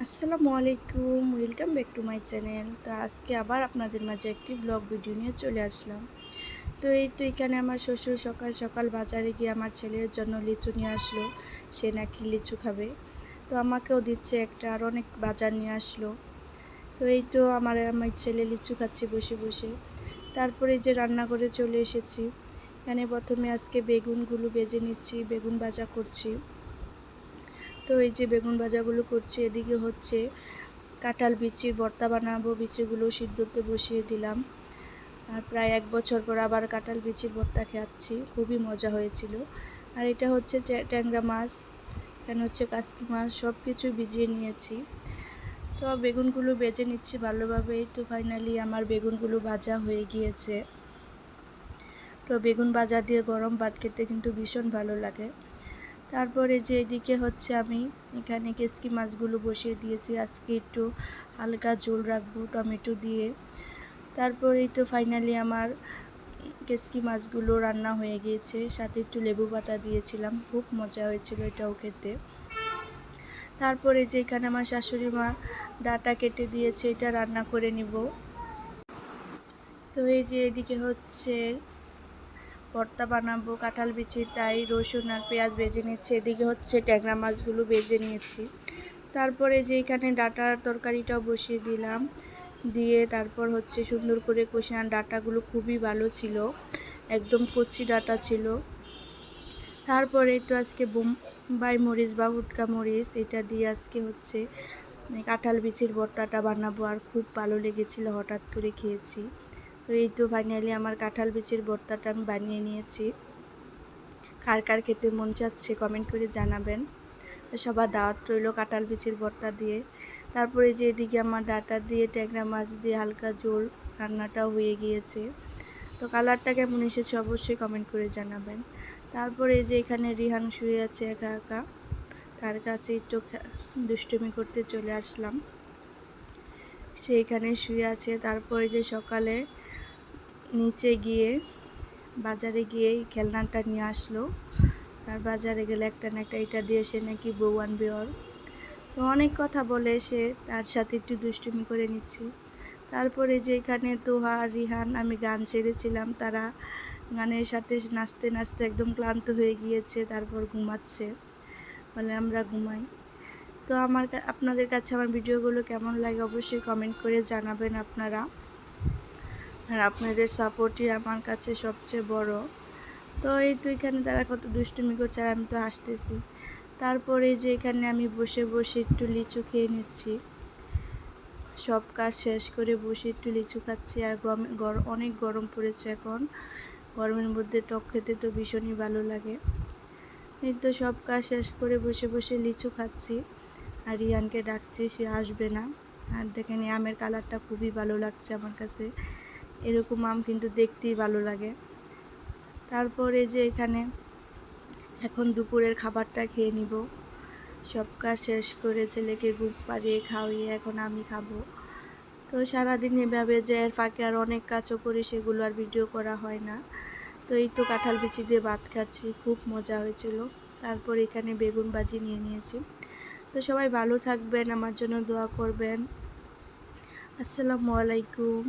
আসসালামু আলাইকুম, welcome back to my channel. তো আজকে আবার আপনাদের মাঝে একটি ব্লগ ভিডিও নিয়ে চলে আসলাম। তো এখানে আমার শ্বশুর সকাল সকাল বাজারে গিয়ে আমার ছেলের জন্য লিচু নিয়ে আসলো। সে নাকি লিচু খাবে, তো আমাকেও দিচ্ছে একটা, আর অনেক বাজার নিয়ে আসলো। তো আমার ছেলে লিচু খাচ্ছি বসে বসে। তারপরে যে রান্না করে চলে এসেছি। এখানে প্রথমে আজকে বেগুনগুলো ভেজে নিচ্ছি, বেগুন ভাজা করছি। তো এই যে বেগুন ভাজাগুলো করছি, এদিকে হচ্ছে কাঁঠাল বিচির ভর্তা বানাবো। বিচিগুলো সিদ্ধতে বসিয়ে দিলাম। আর প্রায় 1 বছর পর আবার কাঁঠাল বিচির ভর্তা খাচ্ছি, খুবই মজা হয়েছিল। আর এটা হচ্ছে ট্যাংরা মাছ, এখানে হচ্ছে কাসকি মাছ, সব কিছু ভিজিয়ে নিয়েছি। তো বেগুনগুলো ভেজে নিচ্ছি ভালোভাবে। তো ফাইনালি আমার বেগুনগুলো ভাজা হয়ে গিয়েছে। তো বেগুন ভাজা দিয়ে গরম ভাত খেতে কিন্তু ভীষণ ভালো লাগে। তারপরে যে এদিকে হচ্ছে আমি এখানে কেসকি মাছগুলো বসিয়ে দিয়েছি। আজকে একটু হালকা ঝোল রাখবো টমেটো দিয়ে। তারপরেই তো ফাইনালি আমার কেসকি মাছগুলো রান্না হয়ে গিয়েছে, সাথে একটু লেবু পাতা দিয়েছিলাম, খুব মজা হয়েছিল এটাও খেতে। তারপরে যে এখানে আমার শাশুড়ি মা ডাঁটা কেটে দিয়েছে, এটা রান্না করে নিব। তো এই যে এদিকে হচ্ছে ভর্তা বানাবো কাঁঠাল বিচির, তাই রসুন আর পেঁয়াজ ভেজে নিচ্ছি। এদিকে হচ্ছে ট্যাংরা মাছগুলো ভেজে নিয়েছি। তারপরে যে এখানে ডাঁটার তরকারিটাও বসিয়ে দিলাম, দিয়ে তারপর হচ্ছে সুন্দর করে কষে। আর ডাঁটাগুলো খুবই ভালো ছিল, একদম কচি ডাঁটা ছিল। তারপরে একটু আজকে বোম্বাই মরিচ বা উটকা মরিচ, এটা দিয়ে আজকে হচ্ছে কাঁঠাল বিচির ভর্তাটা বানাবো। আর খুব ভালো লেগেছিল, হঠাৎ করে খেয়েছি। তো এই তো ফাইনালি আমার কাঁঠাল বিচির ভর্তাটা আমি বানিয়ে নিয়েছি। কার কার খেতে মন চাচ্ছে কমেন্ট করে জানাবেন। সবার দাওয়াত রইল কাঁঠাল বিচির ভর্তা দিয়ে। তারপরে যে এদিকে আমার ডাঁটা দিয়ে ট্যাংরা মাছ দিয়ে হালকা ঝোল রান্নাটাও হয়ে গিয়েছে। তো কালারটা কেমন এসেছে অবশ্যই কমেন্ট করে জানাবেন। তারপরে যে এখানে রিহান শুয়ে আছে একা একা, তার কাছে একটু দুষ্টুমি করতে চলে আসলাম। সে এখানে শুয়ে আছে। তারপরে যে সকালে নিচে গিয়ে বাজারে গিয়ে এই খেলনাটা নিয়ে আসলো। তার বাজারে গেলে একটা না একটা এটা দিয়ে সে নাকি বউ আনবে ওর। তো অনেক কথা বলে সে, তার সাথে একটু দুষ্টুমি করে নিচ্ছি। তারপরে যে এখানে তোহা আর রিহান, আমি গান ছেড়েছিলাম, তারা গানের সাথে নাচতে নাচতে একদম ক্লান্ত হয়ে গিয়েছে, তারপর ঘুমাচ্ছে, বলে আমরা ঘুমাই। তো আপনাদের কাছে আমার ভিডিওগুলো কেমন লাগে অবশ্যই কমেন্ট করে জানাবেন আপনারা। আর আপনাদের সাপোর্টই আমার কাছে সবচেয়ে বড়। তো এই তো এখানে তারা কত দুষ্টুমি করছে আর আমি তো হাসতেছি। তারপরে যে এখানে আমি বসে বসে একটু লিচু খেয়ে নিচ্ছি। সব কাজ শেষ করে বসে একটু লিচু খাচ্ছি। আর অনেক গরম পড়েছে এখন, গরমের মধ্যে টক খেতে তো ভীষণই ভালো লাগে। এই তো সব কাজ শেষ করে বসে বসে লিচু খাচ্ছি। আর রিয়ানকে ডাকছি, সে আসবে না। আর দেখেন এই আমের কালারটা খুবই ভালো লাগছে আমার কাছে, এরকম আম কিন্তু দেখতেই ভালো লাগে। তারপরে যে এখানে এখন দুপুরের খাবারটা খেয়ে নিব। সব কাজ শেষ করে ছেলেকে ঘুম পাড়িয়ে খাওয়িয়ে এখন আমি খাবো। তো সারাদিন এভাবে যে এর ফাঁকে আর অনেক কাজও করি, সেগুলো আর ভিডিও করা হয় না। তো এই তো কাঁঠাল বিচি দিয়ে ভাত খাচ্ছি, খুব মজা হয়েছিল। তারপর এখানে বেগুন ভাজি নিয়ে নিয়েছি। তো সবাই ভালো থাকবেন, আমার জন্য দোয়া করবেন। আসসালামু আলাইকুম।